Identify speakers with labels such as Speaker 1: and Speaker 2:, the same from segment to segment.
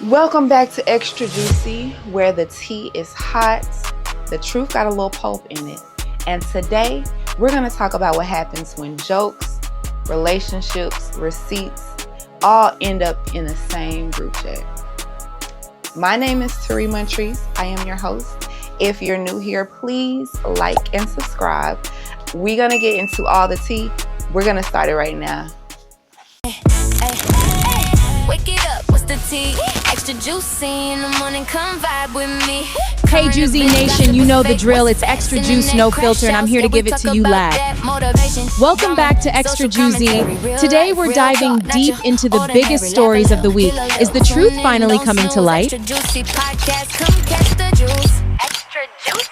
Speaker 1: Welcome back to Extra Juicy, where the tea is hot, the truth got a little pulp in it. And today, we're going to talk about what happens when jokes, relationships, receipts, all end up in the same group chat. My name is Tari Montrese. I am your host. If you're new here, please like and subscribe. We're going to get into all the tea. We're going to start it right now.
Speaker 2: Wake it up, what's the tea? Extra juicy in the morning, come vibe with me.
Speaker 3: Hey Jusee Nation, you know the drill. It's Extra Juice, no filter, and I'm here to give it to you live. Welcome back to Extra Juicy. Today we're diving deep into the biggest stories of the week. Is the truth finally coming to light?
Speaker 2: Extra juicy podcast, come catch the juice. Extra juicy.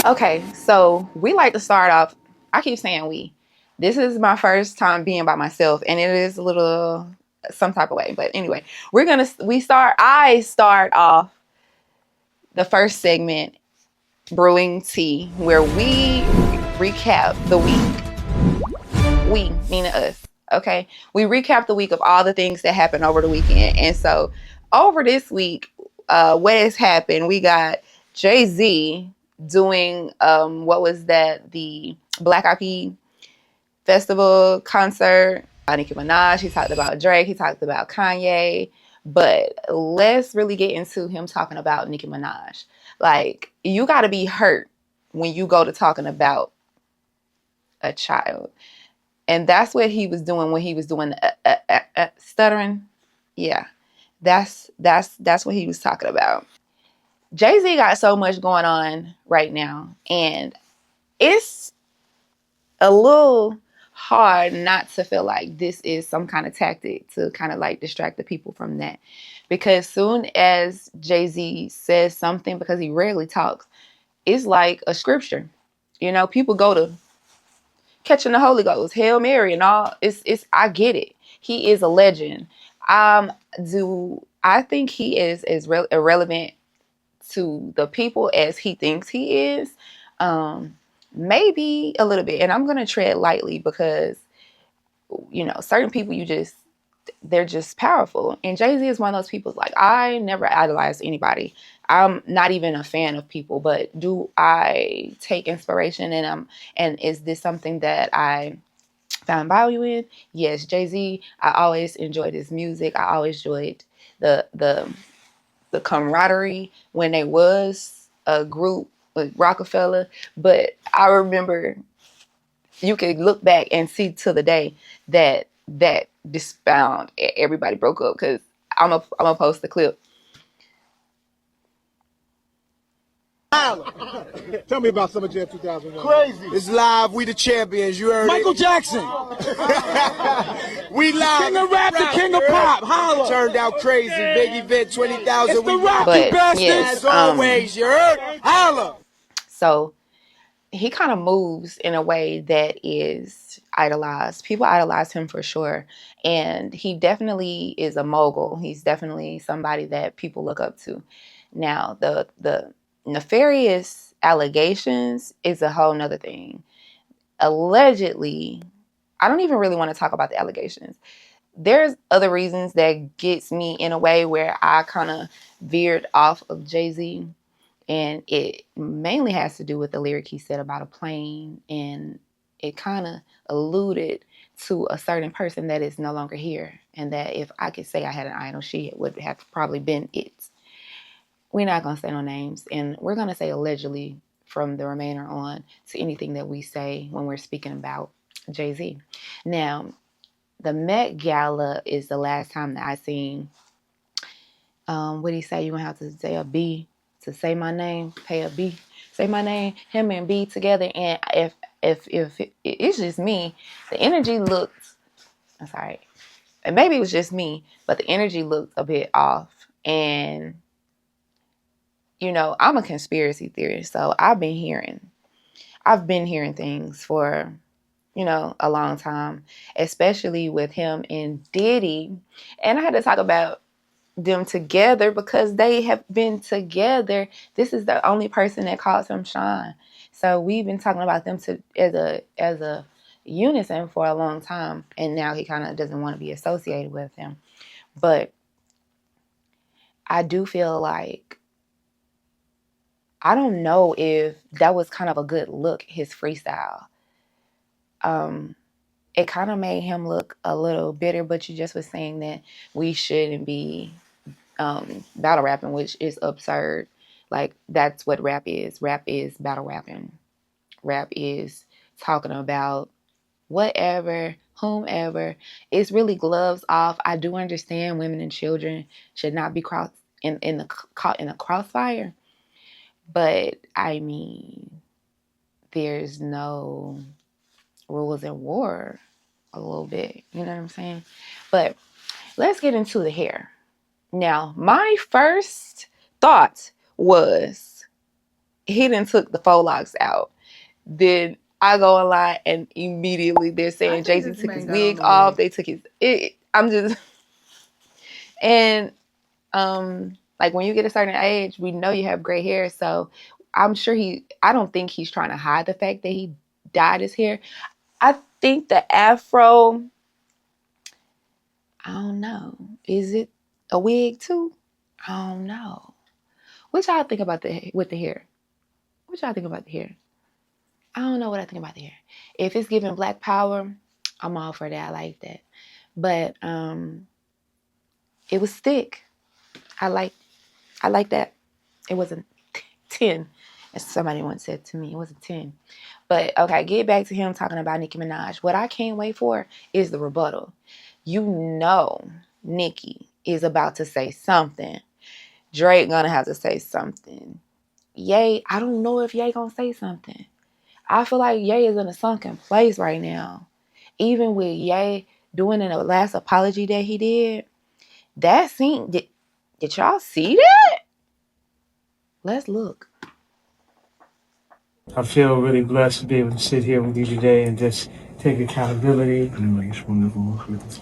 Speaker 1: Okay, so we like to start off. I keep saying we. This is my first time being by myself, and it is a little some type of way. But anyway, I start off the first segment, brewing tea, where we recap the week. We, meaning us. Okay, we recap the week of all the things that happened over the weekend, and so over this week, what has happened? We got Jay-Z doing what was that, the Black Eyed Peas festival concert. Nicki Minaj, he talked about Drake, he talked about Kanye, but let's really get into him talking about Nicki Minaj. Like, you got to be hurt when you go to talking about a child, and that's what he was doing when he was doing stuttering. Yeah, that's what he was talking about. Jay-Z got so much going on right now, and it's a little hard not to feel like this is some kind of tactic to kind of like distract the people from that. Because soon as Jay-Z says something, because he rarely talks, it's like a scripture. You know, people go to catching the Holy Ghost, Hail Mary and all. I get it. He is a legend. I think he is as irrelevant to the people as he thinks he is? Maybe a little bit. And I'm going to tread lightly because, you know, certain people they're just powerful. And Jay-Z is one of those people. Like, I never idolize anybody. I'm not even a fan of people, but do I take inspiration and is this something that I found value in? Yes, Jay-Z, I always enjoyed his music. I always enjoyed the camaraderie when they was a group with Rockefeller. But I remember you could look back and see to the day that disband, everybody broke up, because I'm gonna post the clip.
Speaker 4: Tell me about Summer Jam 2001.
Speaker 5: Crazy. It's live. We the champions. You heard
Speaker 4: Michael
Speaker 5: it.
Speaker 4: Jackson.
Speaker 5: We live.
Speaker 4: King of rap, the king of pop. Holla.
Speaker 5: Turned out crazy. Big event, 20,000.
Speaker 4: It's the rap,
Speaker 1: But
Speaker 4: you bastards.
Speaker 1: yes,
Speaker 5: As always, you heard? Holla.
Speaker 1: So he kind of moves in a way that is idolized. People idolize him for sure. And he definitely is a mogul. He's definitely somebody that people look up to. Now, the nefarious allegations is a whole nother thing. Allegedly, I don't even really want to talk about the allegations. There's other reasons that gets me in a way where I kind of veered off of Jay-Z. And it mainly has to do with the lyric he said about a plane. And it kind of alluded to a certain person that is no longer here. And that if I could say I had an idol, she would have probably been it. We're not going to say no names. And we're going to say allegedly from the remainder on to anything that we say when we're speaking about Jay-Z. Now, the Met Gala is the last time that I seen, what did he say? You're going to have to say a B to say my name, pay a B, say my name, him and B together. And if it's just me, the energy looked, I'm sorry, and maybe it was just me, but the energy looked a bit off. And, you know, I'm a conspiracy theorist, so I've been hearing things for, you know, a long time, especially with him and Diddy. And I had to talk about them together because they have been together. This is the only person that calls him Sean. So we've been talking about them as a unison for a long time, and now he kind of doesn't want to be associated with him. But I do feel like, I don't know if that was kind of a good look, his freestyle. It kind of made him look a little bitter, but you just was saying that we shouldn't be battle rapping, which is absurd. Like, that's what rap is. Rap is battle rapping. Rap is talking about whatever, whomever. It's really gloves off. I do understand women and children should not be caught in a crossfire, but I mean, there's no rules in war. A little bit, you know what I'm saying? But let's get into the hair. Now, my first thought was he done took the faux locks out. Then I go online and immediately they're saying Jay-Z took his wig off. They took his I'm just and like when you get a certain age, we know you have gray hair, so I'm sure I don't think he's trying to hide the fact that he dyed his hair. I think the afro, I don't know. Is it a wig too? I don't know. What y'all think about with the hair? What y'all think about the hair? I don't know what I think about the hair. If it's giving black power, I'm all for that. I like that. But it was thick. I like that. It wasn't 10, as somebody once said to me. It wasn't 10. But okay, get back to him talking about Nicki Minaj. What I can't wait for is the rebuttal. You know Nicki is about to say something. Drake gonna have to say something. Ye, I don't know if Ye gonna say something. I feel like Ye is in a sunken place right now. Even with Ye doing the last apology that he did, that scene, did y'all see that? Let's look.
Speaker 6: I feel really blessed to be able to sit here with you today and just take accountability.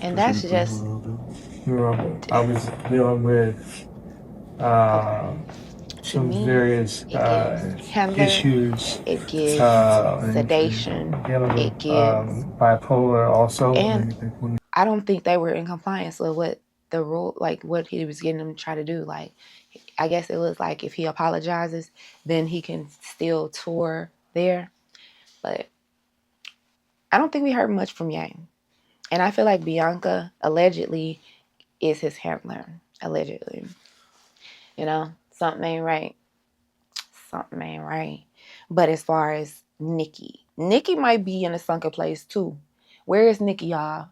Speaker 1: And that's just,
Speaker 6: I was dealing with some various issues.
Speaker 1: it gives sedation, it gives
Speaker 6: bipolar also.
Speaker 1: And I don't think they were in compliance with what the rule, like what he was getting them to try to do. Like, I guess it looks like if he apologizes, then he can still tour there. But I don't think we heard much from Yang. And I feel like Bianca allegedly is his handler. Allegedly. You know, something ain't right. Something ain't right. But as far as Nicki might be in a sunken place too. Where is Nicki, y'all?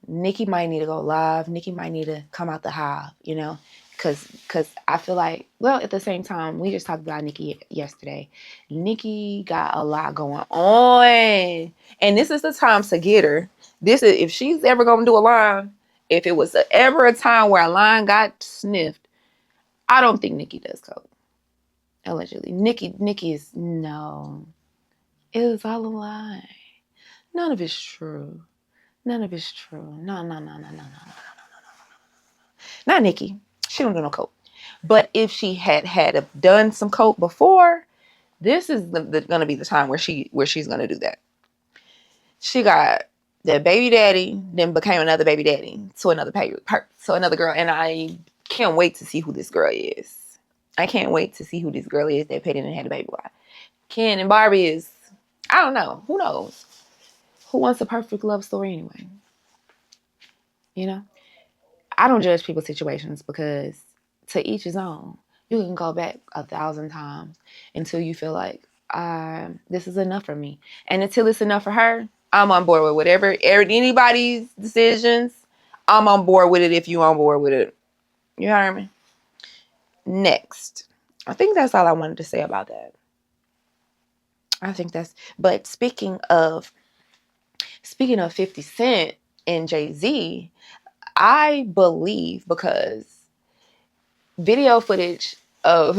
Speaker 1: Nicki might need to go live. Nicki might need to come out the hive, you know? Because I feel like, well, at the same time, we just talked about Nicki yesterday. Nicki got a lot going on. And this is the time to get her. This is, if she's ever going to do a line, if it was ever a time where a line got sniffed, I don't think Nicki does coke. Allegedly. Nicki is, no. It was all a lie. None of it's true. None of it's true. No. Not Nicki. She don't do no coke. But if she had done some coke before, this is going to be the time where she's going to do that. She got that baby daddy, then became another baby daddy to another another girl, and I can't wait to see who this girl is. I can't wait to see who this girl is that Petty and had a baby with. Ken and Barbie is, I don't know. Who knows? Who wants a perfect love story anyway? You know? I don't judge people's situations because to each his own. You can go back 1,000 times until you feel like, this is enough for me. And until it's enough for her, I'm on board with whatever, anybody's decisions. I'm on board with it if you're on board with it. You hear me? Next. I think that's all I wanted to say about that. But speaking of 50 Cent and Jay-Z, I believe because video footage of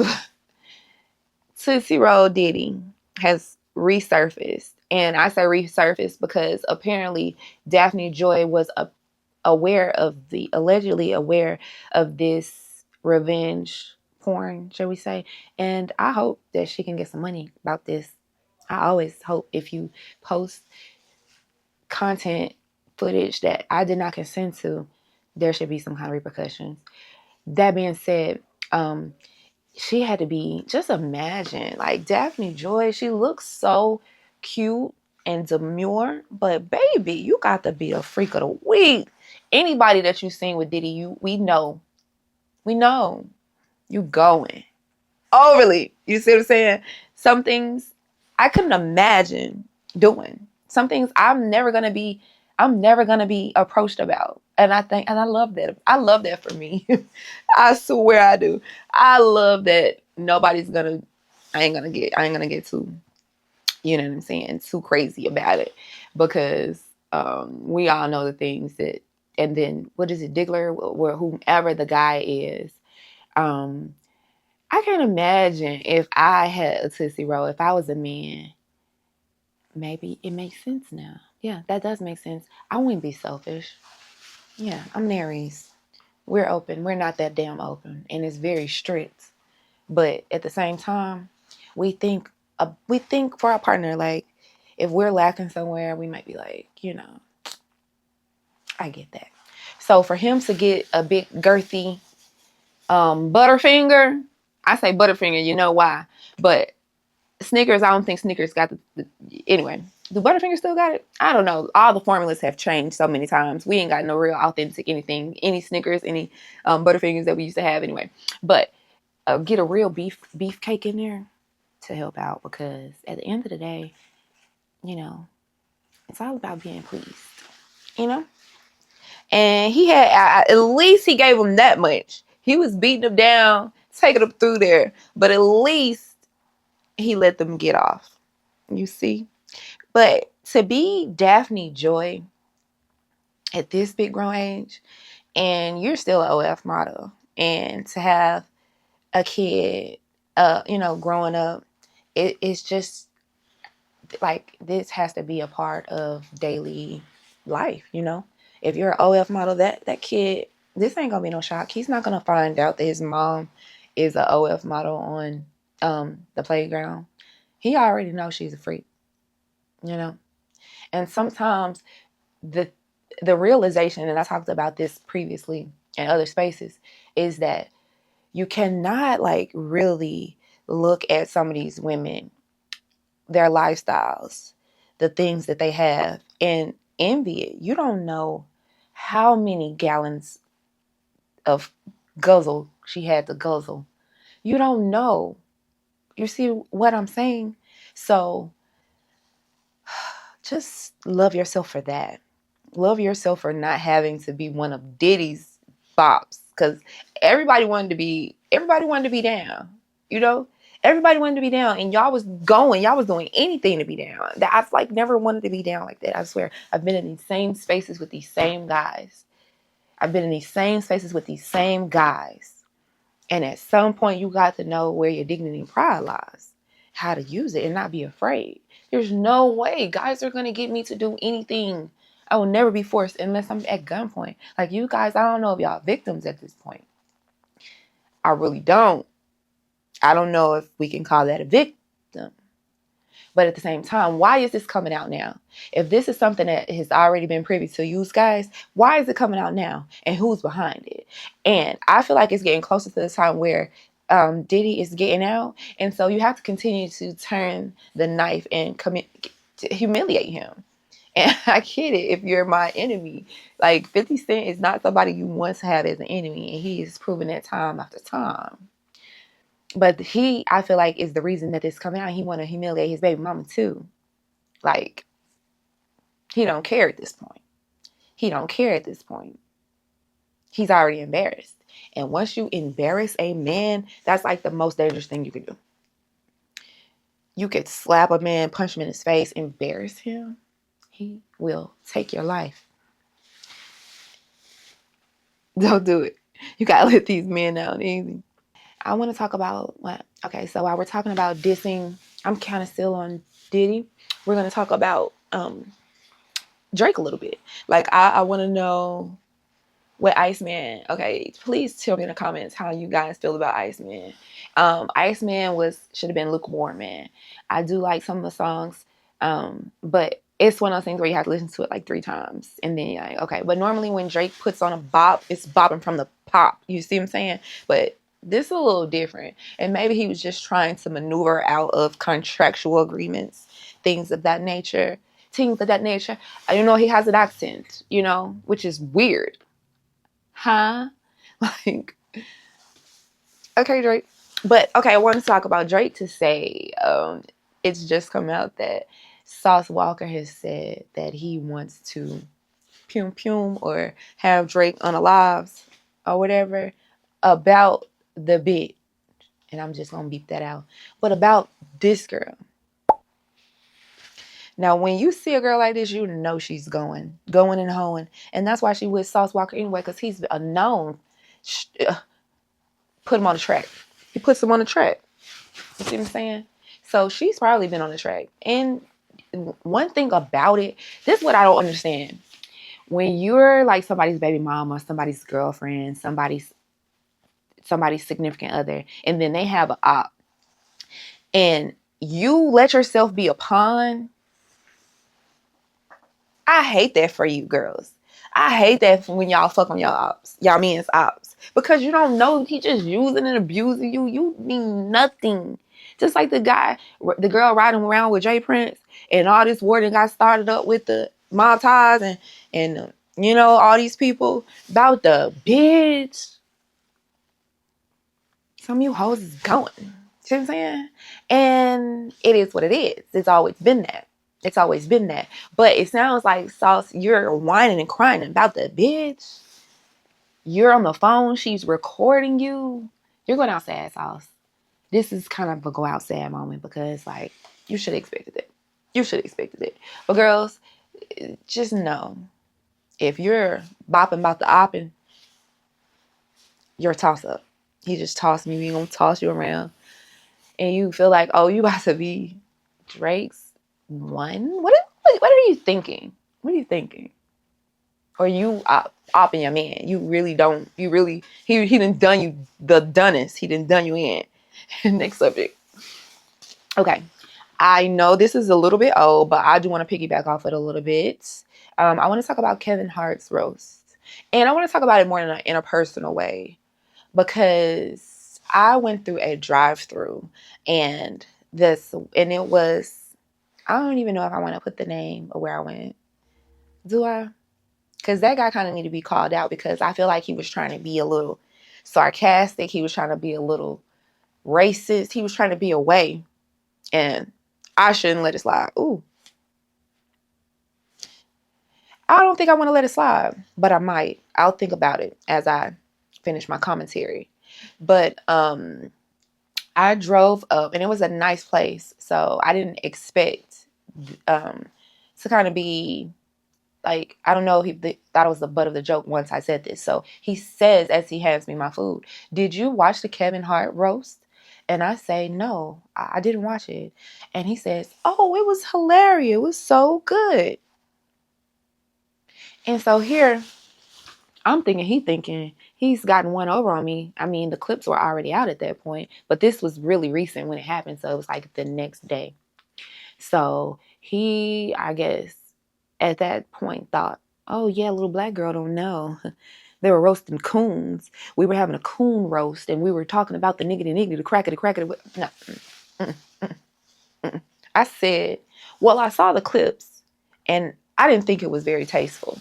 Speaker 1: Tootsie Roll Diddy has resurfaced. And I say resurfaced because apparently Daphne Joy was allegedly aware of this revenge porn, shall we say. And I hope that she can get some money about this. I always hope if you post content footage that I did not consent to, there should be some kind of repercussions. That being said, she had to be, just imagine, like Daphne Joy, she looks so cute and demure, but baby, you got to be a freak of the week. Anybody that you seen with Diddy, we know you going overly. You see what I'm saying? Some things I couldn't imagine doing. Some things I'm never gonna be approached about. And I love that. I love that for me. I swear I do. I love that I ain't gonna get too, you know what I'm saying, too crazy about it. Because we all know the things that, and then what is it, Diggler, or whomever the guy is, I can't imagine if I had a Tootsie Roll, if I was a man. Maybe it makes sense now. Yeah, that does make sense. I wouldn't be selfish. Yeah, I'm an Aries. We're open. We're not that damn open. And it's very strict. But at the same time, we think for our partner, like, if we're lacking somewhere, we might be like, I get that. So for him to get a big girthy Butterfinger, I say Butterfinger, you know why. But Snickers, I don't think Snickers got anyway. Do Butterfinger still got it? I don't know. All the formulas have changed so many times. We ain't got no real authentic anything, any Snickers, any Butterfingers that we used to have anyway. But get a real beef cake in there to help out, because at the end of the day, it's all about being pleased, And he had, at least he gave him that much. He was beating him down, taking him through there, but at least he let them get off. You see? But to be Daphne Joy at this big grown age, and you're still an OF model, and to have a kid, growing up, it's just like, this has to be a part of daily life, If you're an OF model, that kid, this ain't gonna be no shock. He's not gonna find out that his mom is an OF model on the playground. He already knows she's a freak, And sometimes the realization, and I talked about this previously in other spaces, is that you cannot really look at some of these women, their lifestyles, the things that they have, and envy it. You don't know how many gallons of guzzle she had to guzzle. You don't know. You see what I'm saying? So just love yourself for that. Love yourself for not having to be one of Diddy's bops, because everybody wanted to be down, Everybody wanted to be down, and y'all was doing anything to be down. That I've never wanted to be down like that. I swear, I've been in these same spaces with these same guys. And at some point, you got to know where your dignity and pride lies, how to use it, and not be afraid. There's no way guys are going to get me to do anything. I will never be forced unless I'm at gunpoint. Like, you guys, I don't know if y'all victims at this point. I really don't. I don't know if we can call that a victim. But at the same time, why is this coming out now? If this is something that has already been privy to you guys, why is it coming out now? And who's behind it? And I feel like it's getting closer to the time where Diddy is getting out. And so you have to continue to turn the knife and to humiliate him. And I get it if you're my enemy. 50 Cent is not somebody you want to have as an enemy. And he is proving that time after time. But I feel like, is the reason that this is coming out. He want to humiliate his baby mama too. He don't care at this point. He's already embarrassed. And once you embarrass a man, that's the most dangerous thing you can do. You could slap a man, punch him in his face, embarrass him. He will take your life. Don't do it. You gotta let these men out easy. I want to talk about so while we're talking about dissing, I'm kind of still on Diddy. We're going to talk about Drake a little bit. I want to know with Iceman. Okay, please tell me in the comments how you guys feel about Iceman. Iceman should have been lukewarm, man. I do like some of the songs, but it's one of those things where you have to listen to it like 3 times, and then you're like, okay. But normally when Drake puts on a bop, it's bopping from the pop. You see what I'm saying? But this is a little different, and maybe he was just trying to maneuver out of contractual agreements, things of that nature. Things of that nature. You know, he has an accent, you know, which is weird. Huh? Like, okay, Drake. But okay, I want to talk about Drake to say it's just come out that Sauce Walker has said that he wants to pum pum or have Drake on a lives or whatever about the bit. And I'm just gonna beep that out. But about this girl. Now, when you see a girl like this, you know she's going and hoeing. And that's why she with Sauce Walker anyway, because he's a known put him on the track. He puts him on the track. You see what I'm saying? So she's probably been on the track. And one thing about it, this is what I don't understand. When you're like somebody's baby mama, somebody's girlfriend, somebody's significant other, and then they have an op, and you let yourself be a pawn, I hate that for you girls. I hate that when y'all fuck on y'all ops, y'all men's ops, because you don't know he just using and abusing you. You mean nothing. Just like the girl riding around with Jay Prince, and all this war that got started up with the mob ties and you know, all these people about the bitch. Some of you hoes is going. See what I'm saying? And it is what it is. It's always been that. It's always been that. But it sounds like, Sauce, you're whining and crying about the bitch. You're on the phone. She's recording you. You're going outside, Sauce. This is kind of a go outside moment because, like, you should have expected it. You should have expected it. But girls, just know, if you're bopping about the opping, you're a toss-up. He just tossing you. He gonna toss you around. And you feel like, oh, you about to be Drake's one? What are you thinking? What are you thinking? Or you opping your man? You really don't. You really he done done you the dunnest. He done done you in. Next subject. Okay, I know this is a little bit old, but I do want to piggyback off it a little bit. I want to talk about Kevin Hart's roast, and I want to talk about it more in a interpersonal way because I went through a drive-through, and it was. I don't even know if I want to put the name of where I went. Do I? Because that guy kind of need to be called out because I feel like he was trying to be a little sarcastic. He was trying to be a little racist. He was trying to be away. And I shouldn't let it slide. Ooh. I don't think I want to let it slide, but I might. I'll think about it as I finish my commentary. But I drove up, and it was a nice place. So I didn't expect to kind of be like, I don't know if he thought it was the butt of the joke once I said this. So he says as he hands me my food, did you watch the Kevin Hart roast? And I say, no, I didn't watch it. And he says, oh, it was hilarious. It was so good. And so here, I'm thinking he's gotten one over on me. I mean, the clips were already out at that point, but this was really recent when it happened. So it was like the next day. So he, I guess, at that point thought, oh yeah, little black girl don't know. They were roasting coons. We were having a coon roast, and we were talking about the niggity, the crackety. No. I said, well, I saw the clips, and I didn't think it was very tasteful.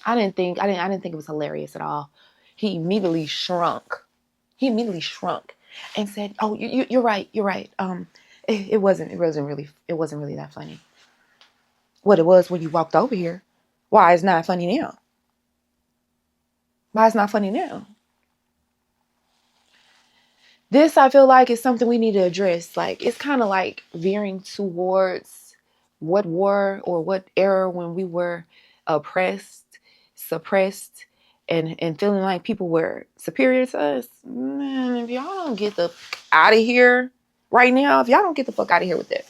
Speaker 1: I didn't think it was hilarious at all. He immediately shrunk. And said, oh, you're right. It wasn't really that funny. What it was when you walked over here. Why it's not funny now? Why it's not funny now? This, I feel like, is something we need to address. Like, it's kind of like veering towards what war or what era when we were oppressed, suppressed, and feeling like people were superior to us. Man, if y'all don't get the out of here right now, if y'all don't get the fuck out of here with that.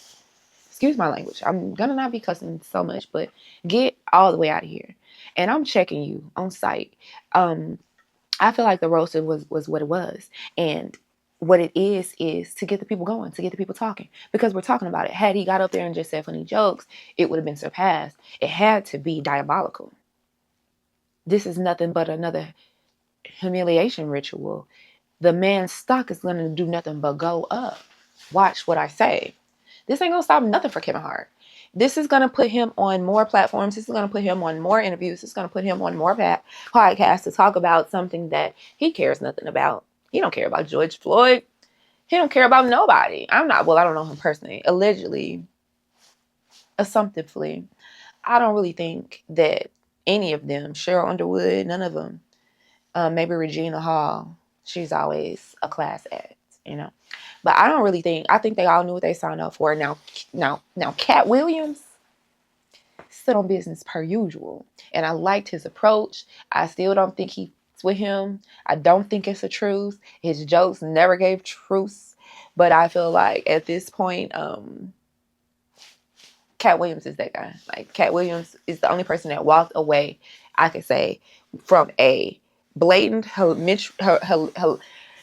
Speaker 1: Excuse my language. I'm gonna not be cussing so much, but get all the way out of here. and I'm checking you on site. I feel like the roasted was what it was, and what it is to get the people going, to get the people talking, because we're talking about it. Had he got up there and just said funny jokes, it would have been surpassed. It had to be diabolical. This is nothing but another humiliation ritual. The man's stock is going to do nothing but go up. Watch what I say. This ain't going to stop nothing for Kevin Hart. This is going to put him on more platforms. This is going to put him on more interviews. This is going to put him on more podcasts to talk about something that he cares nothing about. He don't care about George Floyd. He don't care about nobody. I don't know him personally. Allegedly, assumptively, I don't really think that any of them, Cheryl Underwood, none of them, maybe Regina Hall, she's always a class act, you know. But I don't really think, I think they all knew what they signed up for. Now, Cat Williams, stood on business per usual. And I liked his approach. I still don't think he's with him. I don't think it's a truce. His jokes never gave truce. But I feel like at this point, Cat Williams is that guy. Like, Cat Williams is the only person that walked away, I could say, from a blatant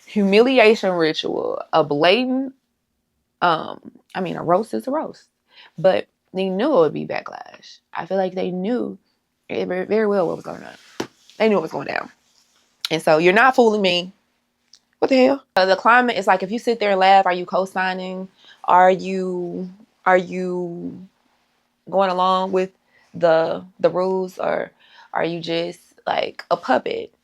Speaker 1: humiliation ritual. A blatant, a roast is a roast. But they knew it would be backlash. I feel like they knew very well what was going on. They knew what was going down. And so you're not fooling me. What the hell? The climate is like, if you sit there and laugh, are you co-signing? Are you going along with the rules, or are you just like a puppet?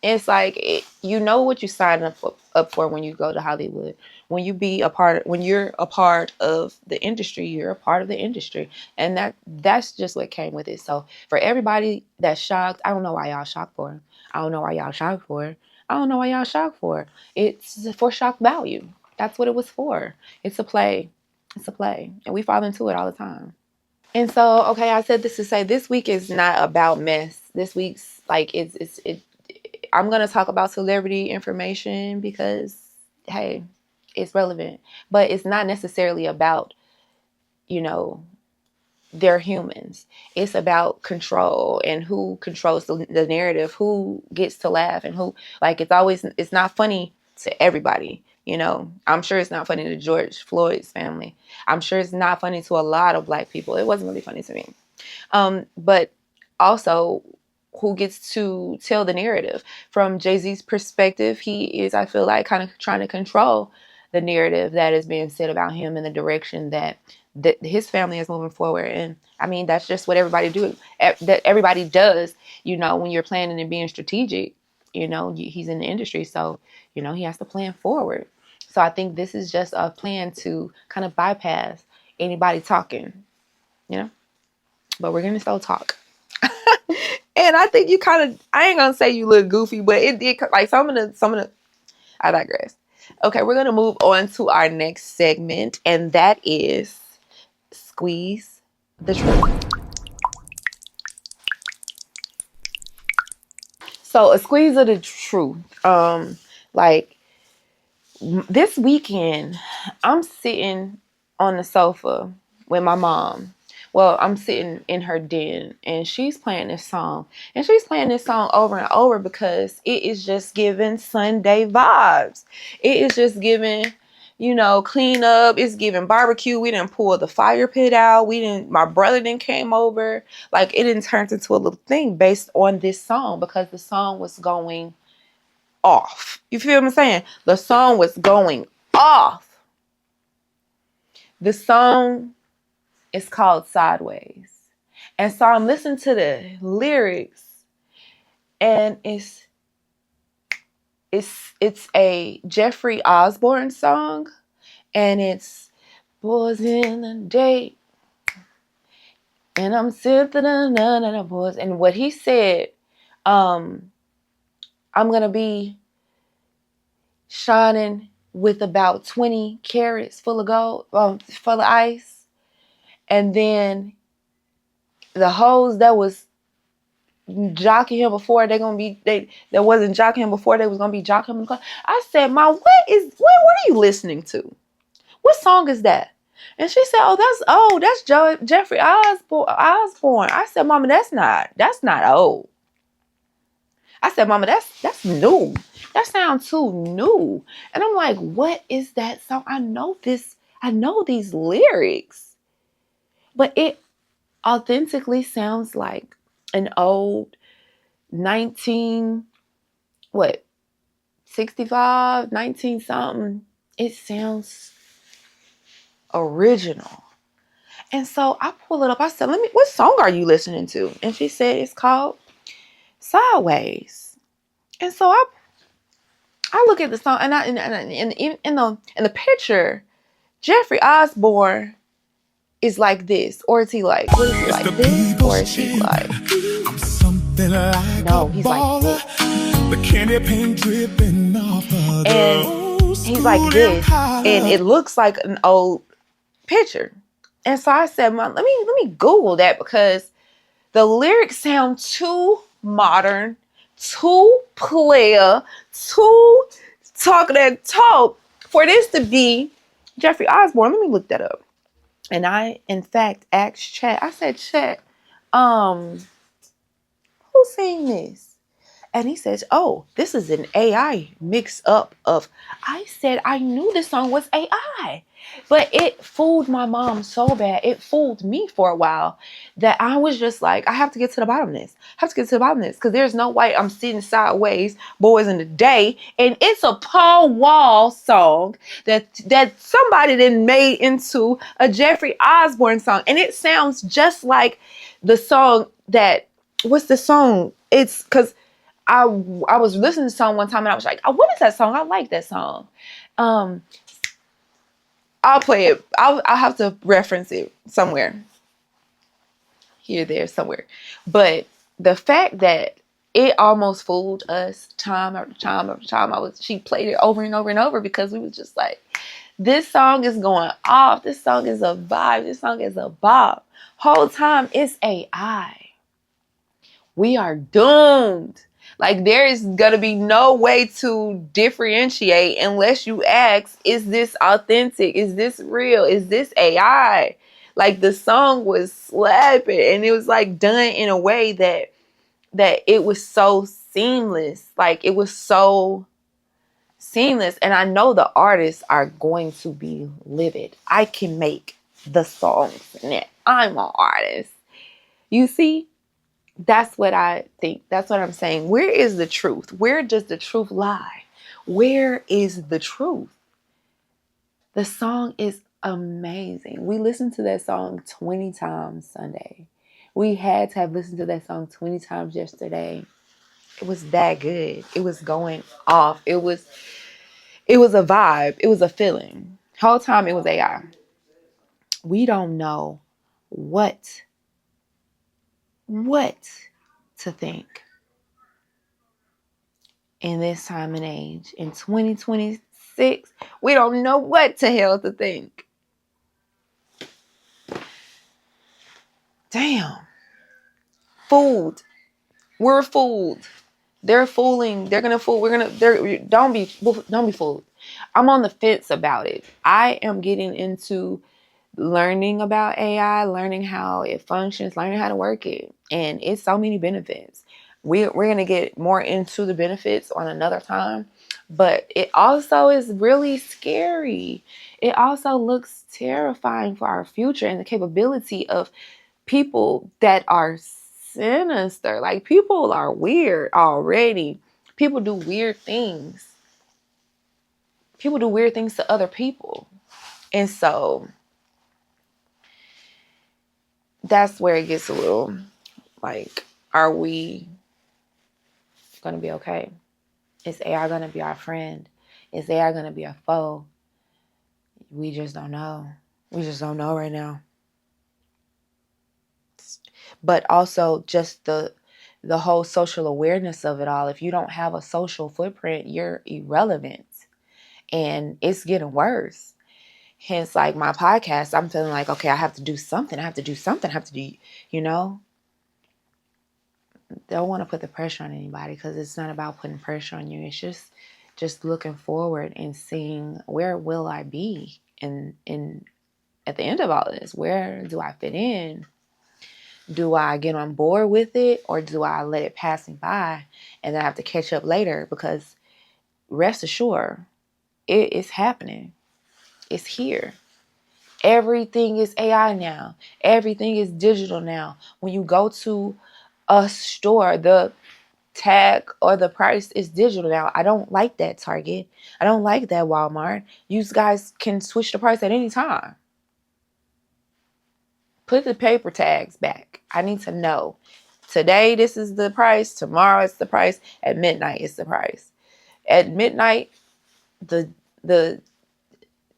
Speaker 1: It's like, you know what you sign up for when you go to Hollywood. When you're a part of the industry, you're a part of the industry, and that's just what came with it. So for everybody that's shocked, I don't know why y'all shocked for. I don't know why y'all shocked for. I don't know why y'all shocked for. It's for shock value. That's what it was for. It's a play. It's a play, and we fall into it all the time. And so, okay, I said this to say this week is not about mess. This week's like I'm gonna talk about celebrity information because, hey, it's relevant, but it's not necessarily about, they're humans. It's about control and who controls the narrative, who gets to laugh, and who, like, it's not funny to everybody. I'm sure it's not funny to George Floyd's family. I'm sure it's not funny to a lot of Black people. It wasn't really funny to me. But also, who gets to tell the narrative? From Jay-Z's perspective, he is, I feel like, kind of trying to control the narrative that is being said about him in the direction that his family is moving forward. And I mean, that's just what everybody does, when you're planning and being strategic. He's in the industry, so he has to plan forward. So I think this is just a plan to kind of bypass anybody talking, but we're gonna still talk. And I think I ain't gonna say you look goofy, but it did, like, some of the I digress. Okay, we're gonna move on to our next segment, and that is Squeeze the Truth. So a squeeze of the truth. Like, this weekend, I'm sitting on the sofa with my mom. Well, I'm sitting in her den, and she's playing this song. And she's playing this song over and over because it is just giving Sunday vibes. It is just giving, clean up. It's giving barbecue. We didn't pull the fire pit out. My brother didn't came over. Like, it didn't turn into a little thing based on this song, because the song was going off. You feel what I'm saying? The song was going off. The song is called Sideways. And so I'm listening to the lyrics, and it's a Jeffrey Osborne song, and it's boys in the date, and I'm sitting on boys. And what he said, I'm gonna be shining with about 20 carats full of gold, full of ice. And then the hoes that was jocking him before, that wasn't jocking him before, they was gonna be jocking him. I said, what are you listening to? What song is that? And she said, that's Jeffrey Osborne. I said, Mama, that's not old. I said, Mama, that's new. That sounds too new. And I'm like, what is that song? I know these lyrics, but it authentically sounds like an old 19, what, 65, 19 something. It sounds original. And so I pull it up. I said, what song are you listening to? And she said, it's called Sideways. And so I look at the song, and in the picture, Jeffrey Osborne is like this, or is he like, what is he like this, or is he like?
Speaker 7: I'm something like
Speaker 1: no, he's like this.
Speaker 7: The candy paint dripping off of
Speaker 1: and he's like this, and it looks like an old picture. And so I said, Mom, let me Google that, because the lyrics sound too modern, too player, too talk that talk for this to be Jeffrey Osborne. Let me look that up. And I, in fact, asked Chat. I said, Chat, who sang this? And he says, oh, this is an AI mix up of. I said, I knew this song was AI. But it fooled my mom so bad. It fooled me for a while that I was just like, I have to get to the bottom of this. Because there's no way I'm sitting sideways, boys in the day. And it's a Paul Wall song that somebody then made into a Jeffrey Osborne song. And it sounds just like the song that, what's the song? It's because I was listening to song one time and I was like, oh, what is that song? I like that song. I'll play it. I'll have to reference it somewhere. Here, there, somewhere. But the fact that it almost fooled us time after time after time. She played it over and over and over because we was just like, this song is going off. This song is a vibe. This song is a bop. Whole time it's AI. We are doomed. Like, there is going to be no way to differentiate unless you ask, is this authentic? Is this real? Is this AI? Like, the song was slapping, and it was like done in a way that it was so seamless. Like, it was so seamless. And I know the artists are going to be livid. I can make the songs now. I'm an artist. You see? That's what I think. That's what I'm saying. Where is the truth? Where does the truth lie? Where is the truth? The song is amazing. We listened to that song 20 times Sunday. We had to have listened to that song 20 times yesterday. It was that good. It was going off. It was a vibe. It was a feeling. Whole time it was AI. We don't know what to think in this time and age. In 2026, we don't know what the hell to think. Damn. Fooled. We're fooled. They're fooling. They're gonna fool. Don't be fooled. I'm on the fence about it. I am getting into learning about AI, learning how it functions, learning how to work it. And it's so many benefits. We're going to get more into the benefits on another time. But it also is really scary. It also looks terrifying for our future and the capability of people that are sinister. Like, people are weird already. People do weird things. People do weird things to other people. And so that's where it gets a little like, are we going to be okay? Is AI going to be our friend? Is AI going to be a foe? We just don't know. We just don't know right now. But also just the whole social awareness of it all. If you don't have a social footprint, you're irrelevant. And it's getting worse. Hence, like, my podcast, I'm feeling like, okay, I have to do something. Don't want to put the pressure on anybody, because it's not about putting pressure on you. It's just looking forward and seeing, where will I be in at the end of all of this, where do I fit in? Do I get on board with it, or do I let it pass me by and then I have to catch up later? Because rest assured, it is happening. It's here. Everything is AI now. Everything is digital now. When you go to a store, the tag or the price is digital now. I don't like that Target. I don't like that Walmart. You guys can switch the price at any time. Put the paper tags back. I need to know. Today, this is the price. Tomorrow, it's the price. At midnight, it's the price. At midnight, the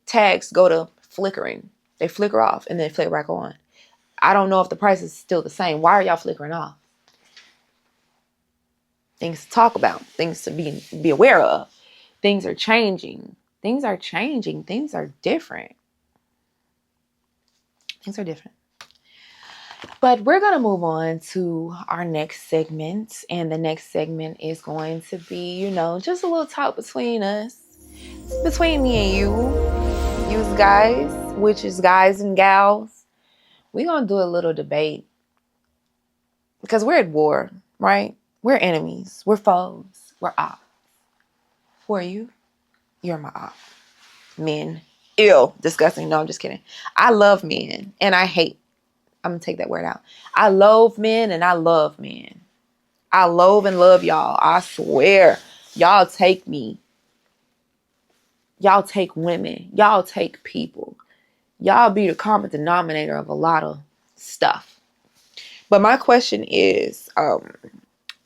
Speaker 1: tags go to flickering. They flicker off and then flicker back on. I don't know if the price is still the same. Why are y'all flickering off? Things to talk about. Things to be aware of. Things are changing. Things are changing. Things are different. Things are different. But we're going to move on to our next segment. And the next segment is going to be, just a little talk between us. Between me and you guys, which is guys and gals. We're going to do a little debate. Because we're at war, right? We're enemies. We're foes. We're ops. Who are you? You're my op. Men. Ew. Disgusting. No, I'm just kidding. I love men. And I hate. I'm going to take that word out. I loathe men and I love men. I loathe and love y'all. I swear. Y'all take me. Y'all take women. Y'all take people. Y'all be the common denominator of a lot of stuff. But my question is,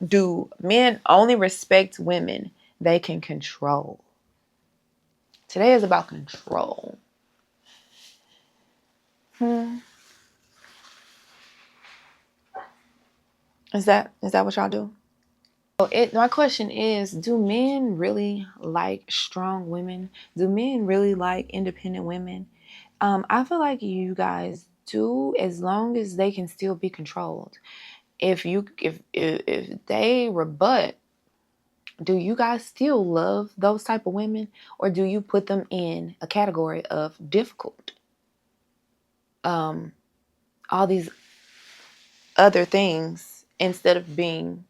Speaker 1: do men only respect women they can control? Today is about control. Is that what y'all do? My question is, do men really like strong women? Do men really like independent women? I feel like you guys do, as long as they can still be controlled. If they rebut, do you guys still love those type of women, or do you put them in a category of difficult? All these other things instead of being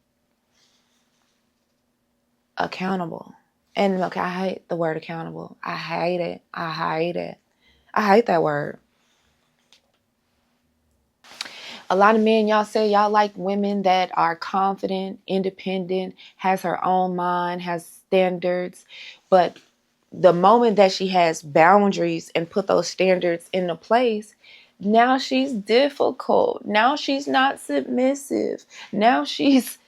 Speaker 1: accountable. And okay, I hate the word accountable. I hate it. I hate that word. A lot of men, y'all say y'all like women that are confident, independent, has her own mind, has standards. But the moment that she has boundaries and put those standards into place, now she's difficult. Now she's not submissive. Now she's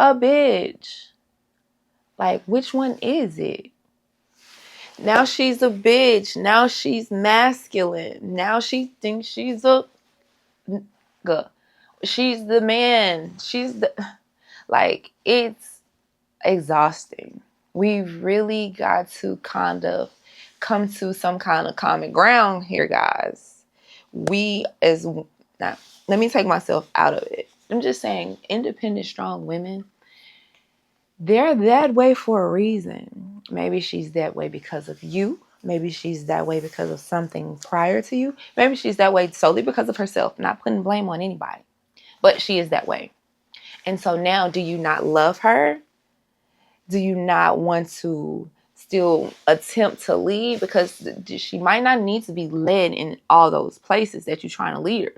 Speaker 1: a bitch. Like, which one is it? Now she's a bitch. Now she's masculine. Now she thinks she's she's the man. It's exhausting. We've really got to kind of come to some kind of common ground here, guys. Now, let me take myself out of it. I'm just saying, independent, strong women, they're that way for a reason. Maybe she's that way because of you. Maybe she's that way because of something prior to you. Maybe she's that way solely because of herself. Not putting blame on anybody. But she is that way. And so now, do you not love her? Do you not want to still attempt to lead? Because she might not need to be led in all those places that you're trying to lead her.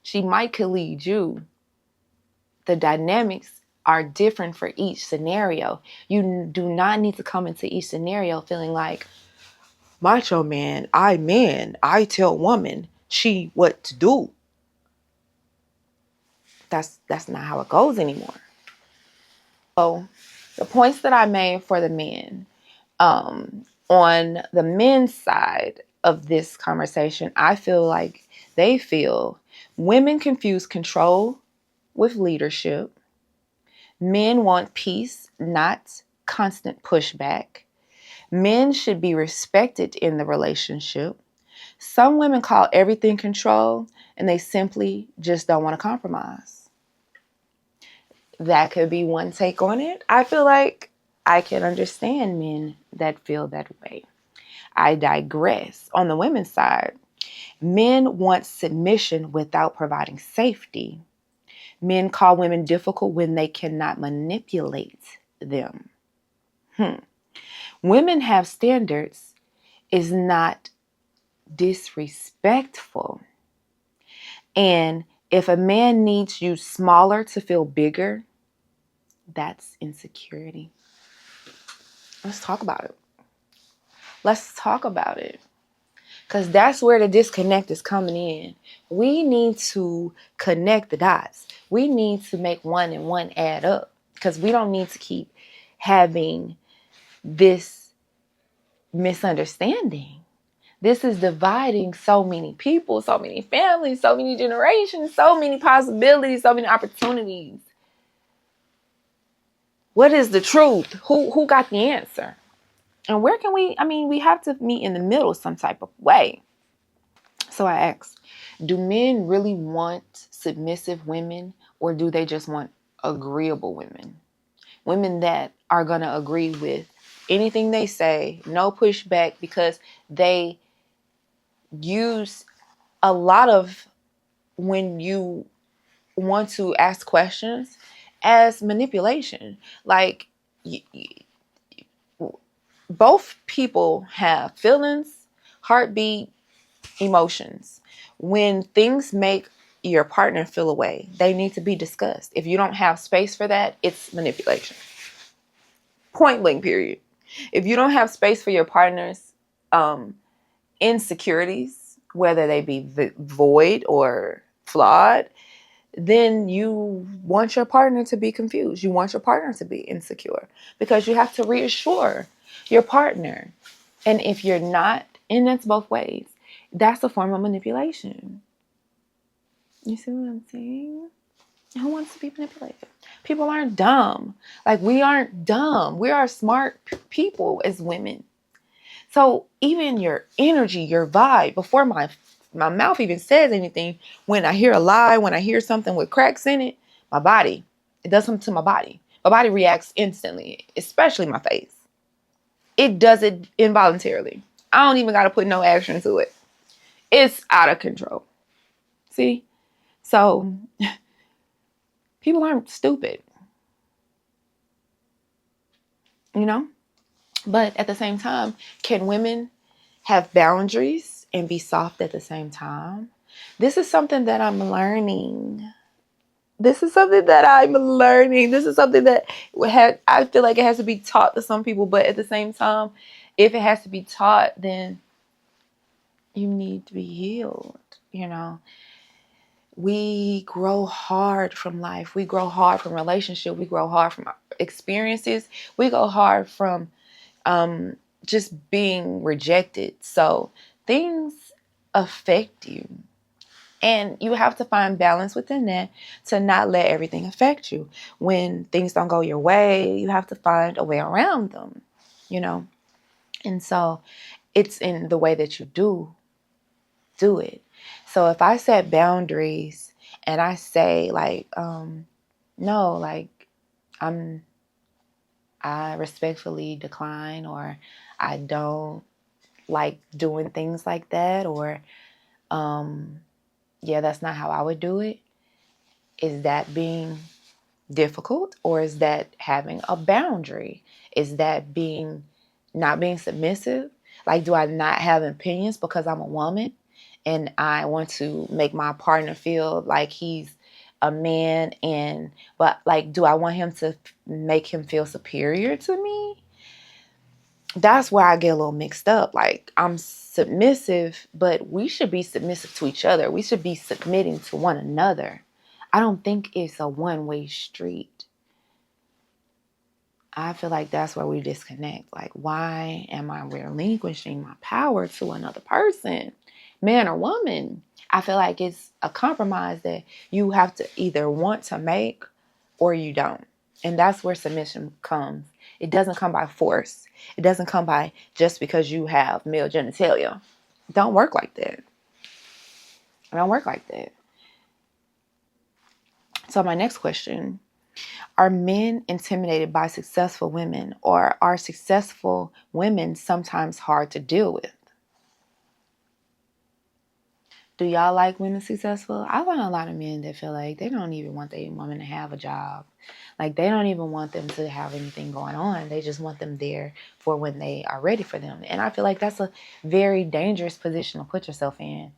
Speaker 1: She might could lead you. The dynamics are different for each scenario. You do not need to come into each scenario feeling like, macho man, I tell woman, she what to do. That's not how it goes anymore. So the points that I made for the men, on the men's side of this conversation, I feel like they feel women confuse control with leadership. Men want peace, not constant pushback. Men should be respected in the relationship. Some women call everything control, and they simply just don't want to compromise. That could be one take on it. I feel like I can understand men that feel that way. I digress. On the women's side, men want submission without providing safety. Men call women difficult when they cannot manipulate them. Women have standards is not disrespectful. And if a man needs you smaller to feel bigger, that's insecurity. Let's talk about it. Let's talk about it. Because that's where the disconnect is coming in. We need to connect the dots. We need to make one and one add up. Because we don't need to keep having this misunderstanding. This is dividing so many people, so many families, so many generations, so many possibilities, so many opportunities. What is the truth? Who got the answer? And where can we have to meet in the middle some type of way. So I ask, do men really want submissive women, or do they just want agreeable women? Women that are going to agree with anything they say, no pushback, because they use a lot of when you want to ask questions as manipulation. Like, both people have feelings, heartbeat, emotions. When things make your partner feel away, they need to be discussed. If you don't have space for that, it's manipulation. Point blank, period. If you don't have space for your partner's insecurities, whether they be void or flawed, then you want your partner to be confused. You want your partner to be insecure because you have to reassure your partner. And if you're not, and that's both ways, that's a form of manipulation. You see what I'm saying? Who wants to be manipulated? People aren't dumb. Like, we aren't dumb. We are smart people as women. So even your energy, your vibe, before my mouth even says anything, when I hear a lie, when I hear something with cracks in it, my body, it does something to my body. My body reacts instantly, especially my face. It does it involuntarily. I don't even got to put no action to it. It's out of control. See? So people aren't stupid, you know? But at the same time, can women have boundaries and be soft at the same time? This is something that I'm learning. This is something that I feel like it has to be taught to some people. But at the same time, if it has to be taught, then you need to be healed, you know? We grow hard from life. We grow hard from relationship. We grow hard from experiences. We go hard from just being rejected. So things affect you. And you have to find balance within that to not let everything affect you. When things don't go your way, you have to find a way around them, you know? And so it's in the way that you do it. So if I set boundaries and I say like, no, like I respectfully decline, or I don't like doing things like that, or yeah, that's not how I would do it. Is that being difficult, or is that having a boundary? Is that being not being submissive? Like, do I not have opinions because I'm a woman and I want to make my partner feel like he's a man, but like, do I want him to make him feel superior to me? That's where I get a little mixed up. Like, I'm submissive, but we should be submissive to each other. We should be submitting to one another. I don't think it's a one-way street. I feel like that's where we disconnect. Like, why am I relinquishing my power to another person, man or woman? I feel like it's a compromise that you have to either want to make or you don't. And that's where submission comes. It doesn't come by force. It doesn't come by just because you have male genitalia. It don't work like that. It don't work like that. So my next question, Are men intimidated by successful women, or are successful women sometimes hard to deal with? Do y'all like women successful? I find a lot of men that feel like they don't even want their woman to have a job. Like, they don't even want them to have anything going on. They just want them there for when they are ready for them. And I feel like that's a very dangerous position to put yourself in,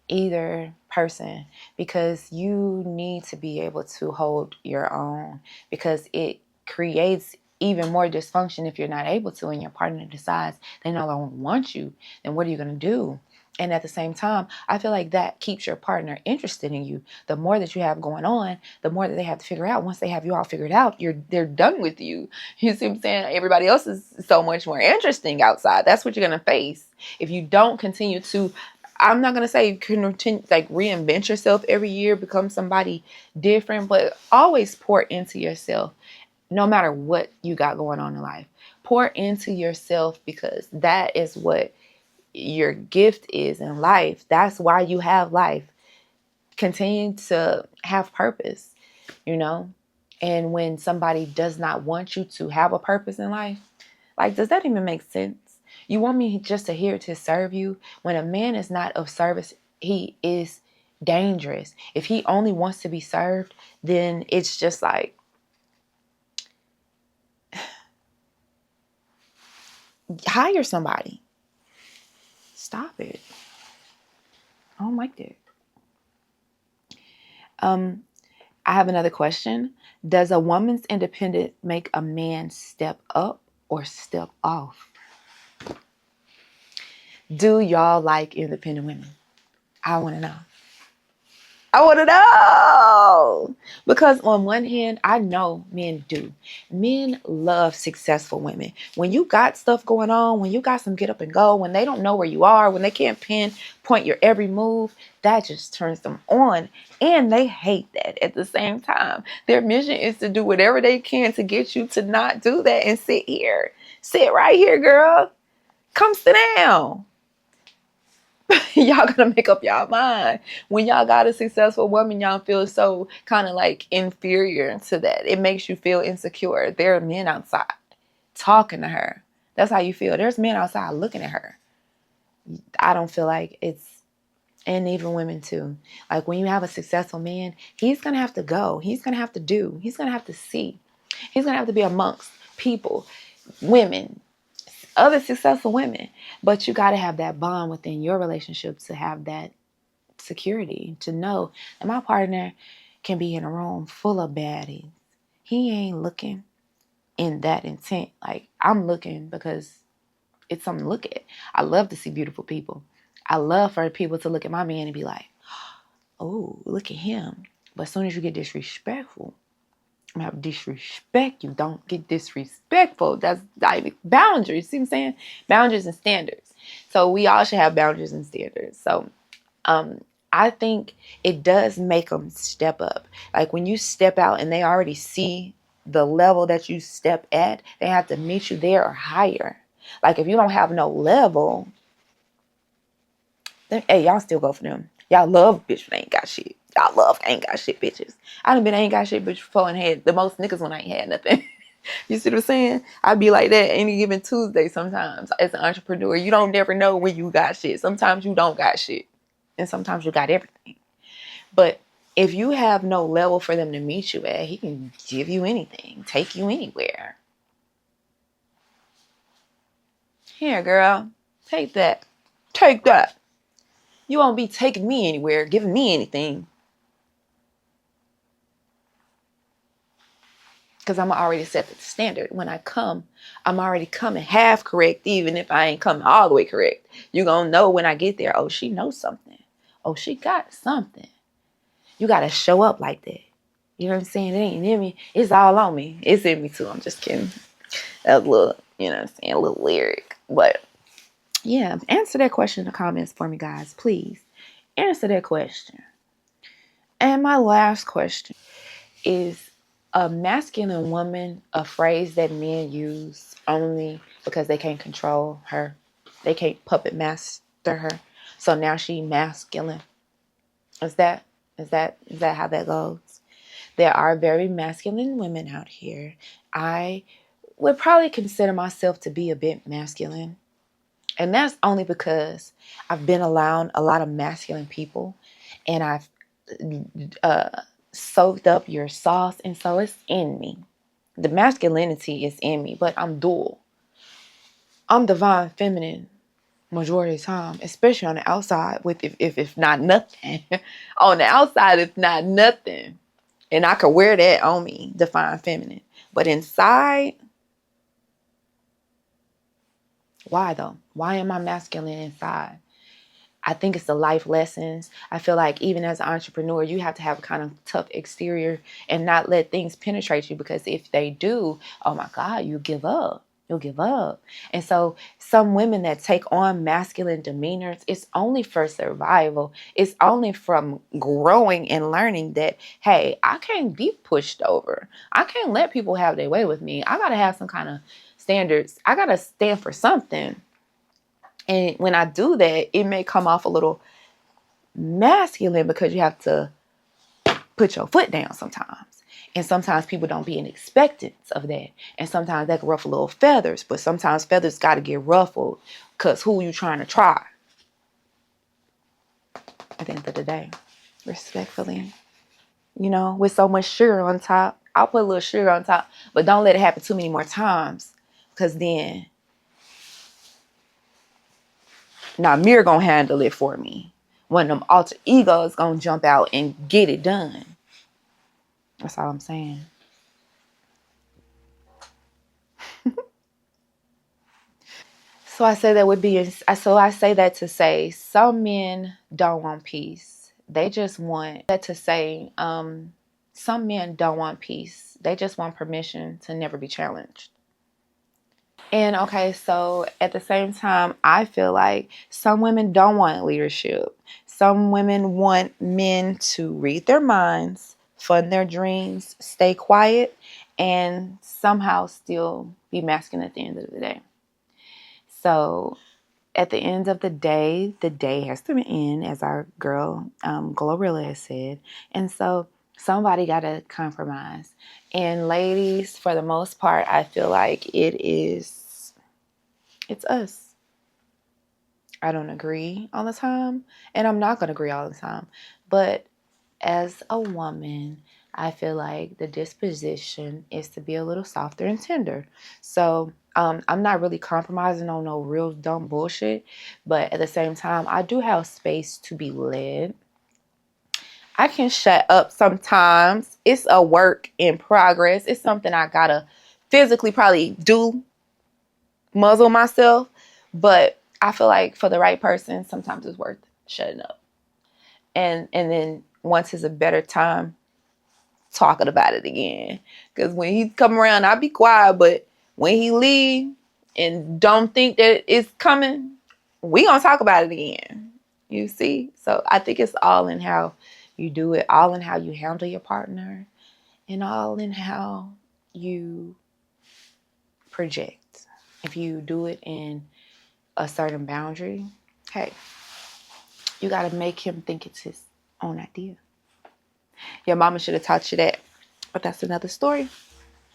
Speaker 1: either person, because you need to be able to hold your own, because it creates even more dysfunction if you're not able to, and your partner decides they no longer want you. Then what are you going to do? And at the same time, I feel like that keeps your partner interested in you. The more that you have going on, the more that they have to figure out. Once they have you all figured out, they're done with you. You see what I'm saying? Everybody else is so much more interesting outside. That's what you're going to face if you don't continue to, I'm not going to say like reinvent yourself every year, become somebody different, but always pour into yourself. No matter what you got going on in life, pour into yourself, because that is what your gift is in life. That's why you have life. Continue to have purpose, you know? And when somebody does not want you to have a purpose in life, like, does that even make sense? You want me just to here to serve you? When a man is not of service, he is dangerous. If he only wants to be served, then it's just like, hire somebody. Stop it. I don't like that. I have another question. Does a woman's independence make a man step up or step off? Do y'all like independent women? I want to know. I want to know. Because on one hand, I know men do. Men love successful women. When you got stuff going on, when you got some get up and go, when they don't know where you are, when they can't pinpoint your every move, that just turns them on. And they hate that at the same time. Their mission is to do whatever they can to get you to not do that and sit here. Sit right here, girl. Come sit down. Y'all gotta make up y'all mind. When y'all got a successful woman, y'all feel so kind of like inferior to that. It makes you feel insecure. There are men outside talking to her. That's how you feel. There's men outside looking at her. I don't feel like it's, and even women too. Like, when you have a successful man, he's gonna have to go. He's gonna have to do. He's gonna have to see. He's gonna have to be amongst people, women, other successful women. But you got to have that bond within your relationship to have that security, to know that my partner can be in a room full of baddies. He ain't looking in that intent. Like, I'm looking because it's something to look at. I love to see beautiful people. I love for people to look at my man and be like, oh, look at him. But as soon as you get disrespectful, I'm gonna have to disrespect you. Don't get disrespectful. That's like boundaries. See what I'm saying? Boundaries and standards. So we all should have boundaries and standards. So I think it does make them step up. Like, when you step out and they already see the level that you step at, they have to meet you there or higher. Like, if you don't have no level, then, hey, y'all still go for them. Y'all love bitch when they ain't got shit. Y'all love ain't got shit bitches. I done been ain't got shit bitch before and had the most niggas when I ain't had nothing. You see what I'm saying? I be like that any given Tuesday sometimes. As an entrepreneur, you don't never know when you got shit. Sometimes you don't got shit. And sometimes you got everything. But if you have no level for them to meet you at, he can give you anything, take you anywhere. Here, girl, take that. Take that. You won't be taking me anywhere, giving me anything. Because I'm already set the standard. When I come, I'm already coming half correct, even if I ain't coming all the way correct. You're going to know when I get there, oh, she knows something. Oh, she got something. You got to show up like that. You know what I'm saying? It ain't in me. It's all on me. It's in me too. I'm just kidding. That was a little, you know what I'm saying, a little lyric. But yeah, answer that question in the comments for me, guys. Please answer that question. And my last question is, a masculine woman a phrase that men use only because they can't control her? They can't puppet master her. So now she masculine. Is that how that goes? There are very masculine women out here. I would probably consider myself to be a bit masculine. And that's only because I've been around a lot of masculine people and I've soaked up your sauce. And so it's in me. The masculinity is in me, but I'm dual. I'm divine feminine majority of the time, especially on the outside with if not nothing. On the outside, if not nothing. And I could wear that on me, divine feminine. But inside, why though? Why am I masculine inside? I think it's the life lessons. I feel like even as an entrepreneur, you have to have a kind of tough exterior and not let things penetrate you, because if they do, oh my God, you give up. You'll give up. And so some women that take on masculine demeanors, it's only for survival. It's only from growing and learning that, hey, I can't be pushed over. I can't let people have their way with me. I got to have some kind of standards. I got to stand for something. And when I do that, it may come off a little masculine because you have to put your foot down sometimes. And sometimes people don't be in expectance of that. And sometimes that can ruffle little feathers. But sometimes feathers got to get ruffled because who you trying to try? At the end of the day, respectfully. You know, with so much sugar on top. I'll put a little sugar on top. But don't let it happen too many more times. Because then Namir gonna handle it for me. One of them alter egos gonna jump out and get it done. That's all I'm saying. So I say that to say some men don't want peace. They just want that to say some men don't want peace. They just want permission to never be challenged. And okay, so at the same time, I feel like some women don't want leadership. Some women want men to read their minds, fund their dreams, stay quiet, and somehow still be masculine at the end of the day. So at the end of the day has to end, as our girl Glorilla has said. And so somebody got to compromise. And ladies, for the most part, I feel like it's us. I don't agree all the time, and I'm not going to agree all the time. But as a woman, I feel like the disposition is to be a little softer and tender. So I'm not really compromising on no real dumb bullshit. But at the same time, I do have space to be led. I can shut up sometimes. It's a work in progress. It's something I gotta physically probably do, muzzle myself. But I feel like for the right person, sometimes it's worth shutting up. And then once it's a better time, talking about it again. Because when he come around, I'll be quiet. But when he leave and don't think that it's coming, we gonna talk about it again. You see? So I think it's all in how you do it, all in how you handle your partner, and all in how you project. If you do it in a certain boundary, hey, you got to make him think it's his own idea. Your mama should have taught you that, but that's another story.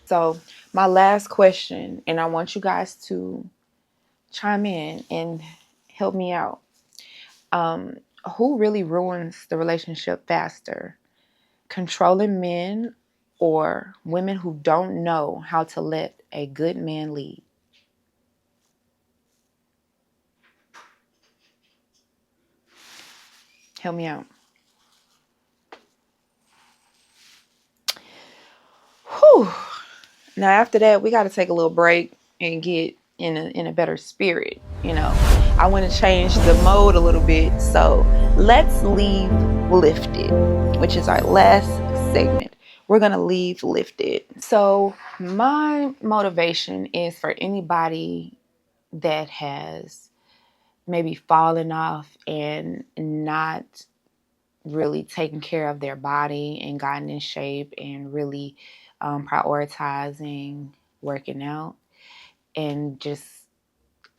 Speaker 1: So my last question, and I want you guys to chime in and help me out. Who really ruins the relationship faster? Controlling men or women who don't know how to let a good man lead? Help me out. Whew. Now after that, we got to take a little break and get in a better spirit. You know, I want to change the mode a little bit. So let's leave lifted, which is our last segment. We're going to leave lifted. So my motivation is for anybody that has maybe fallen off and not really taken care of their body and gotten in shape and really prioritizing working out and just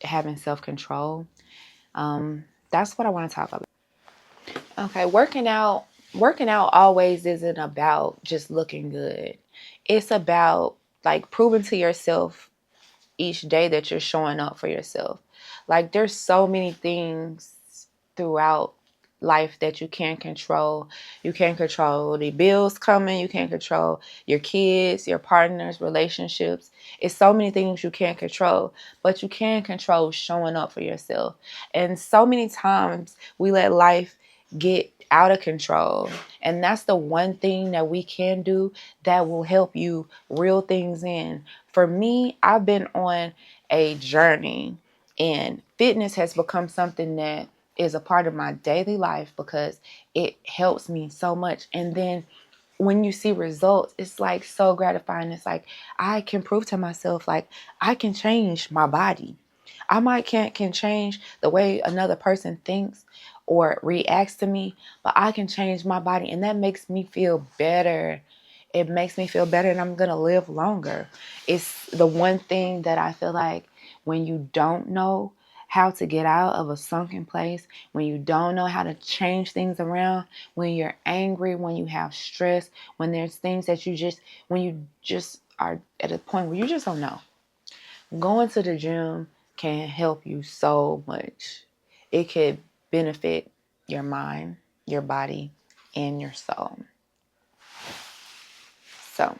Speaker 1: having self-control. That's what I want to talk about. Okay, working out working out always isn't about just looking good. It's about like proving to yourself each day that you're showing up for yourself. Like there's so many things throughout life that you can't control. You can't control the bills coming. You can't control your kids, your partners, relationships. It's so many things you can't control, but you can control showing up for yourself. And so many times we let life get out of control. And that's the one thing that we can do that will help you reel things in. For me, I've been on a journey, and fitness has become something that is a part of my daily life because it helps me so much. And then when you see results, it's like so gratifying. It's like I can prove to myself like I can change my body. I might can change the way another person thinks or reacts to me, but I can change my body, and that makes me feel better. It makes me feel better, and I'm gonna live longer. It's the one thing that I feel like when you don't know how to get out of a sunken place, when you don't know how to change things around, when you're angry, when you have stress, when there's things that when you just are at a point where you just don't know. Going to the gym can help you so much. It could benefit your mind, your body, and your soul. So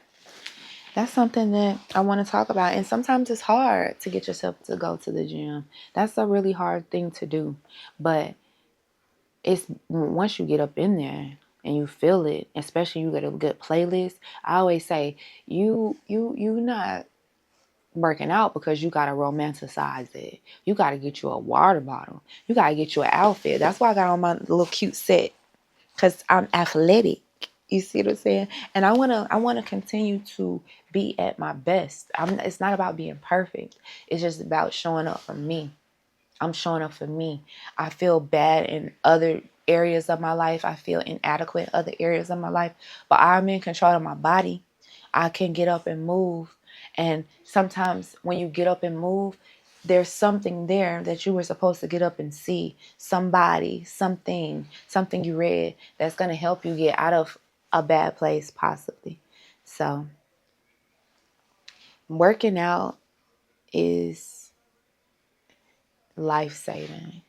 Speaker 1: that's something that I want to talk about. And sometimes it's hard to get yourself to go to the gym. That's a really hard thing to do. But it's once you get up in there and you feel it, especially you get a good playlist. I always say you not working out because you got to romanticize it. You got to get you a water bottle. You got to get you an outfit. That's why I got on my little cute set, because I'm athletic. You see what I'm saying? And I want to continue to be at my best. It's not about being perfect. It's just about showing up for me. I'm showing up for me. I feel bad in other areas of my life. I feel inadequate in other areas of my life, but I'm in control of my body. I can get up and move. And sometimes when you get up and move, there's something there that you were supposed to get up and see. Somebody, something you read that's going to help you get out of a bad place, possibly. So working out is life-saving.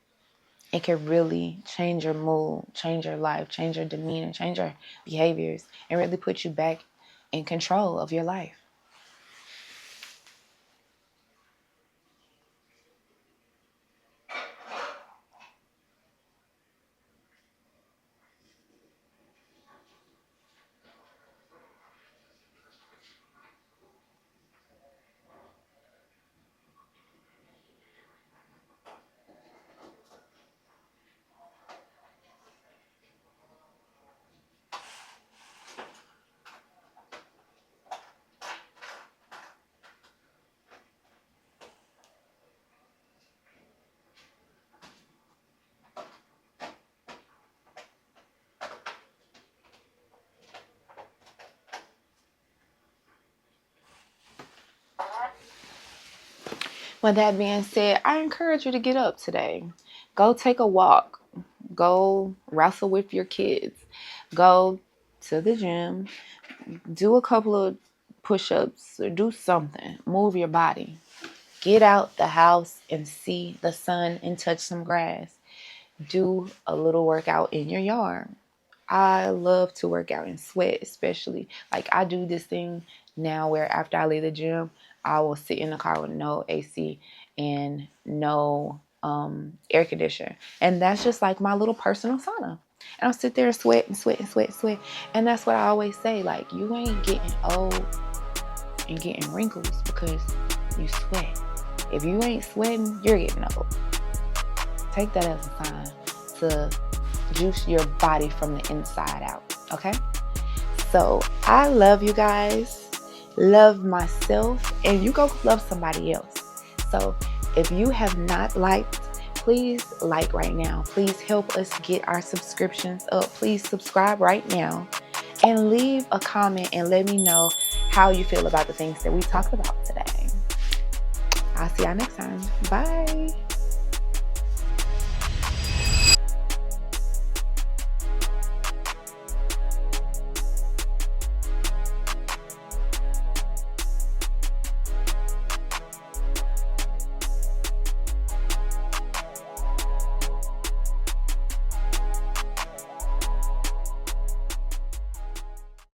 Speaker 1: It can really change your mood, change your life, change your demeanor, change your behaviors, and really put you back in control of your life. With that being said, I encourage you to get up today. Go take a walk. Go wrestle with your kids. Go to the gym. Do a couple of push-ups or do something. Move your body. Get out the house and see the sun and touch some grass. Do a little workout in your yard. I love to work out and sweat, especially. Like I do this thing now where after I leave the gym, I will sit in the car with no AC and no air conditioner. And that's just like my little personal sauna. And I'll sit there and sweat and sweat and sweat and sweat. And that's what I always say, like, you ain't getting old and getting wrinkles because you sweat. If you ain't sweating, you're getting old. Take that as a sign to juice your body from the inside out, okay? So I love you guys, love myself, and you go love somebody else. So if you have not liked, please like right now. Please help us get our subscriptions up. Please subscribe right now and leave a comment and let me know how you feel about the things that we talked about today. I'll see y'all next time. Bye.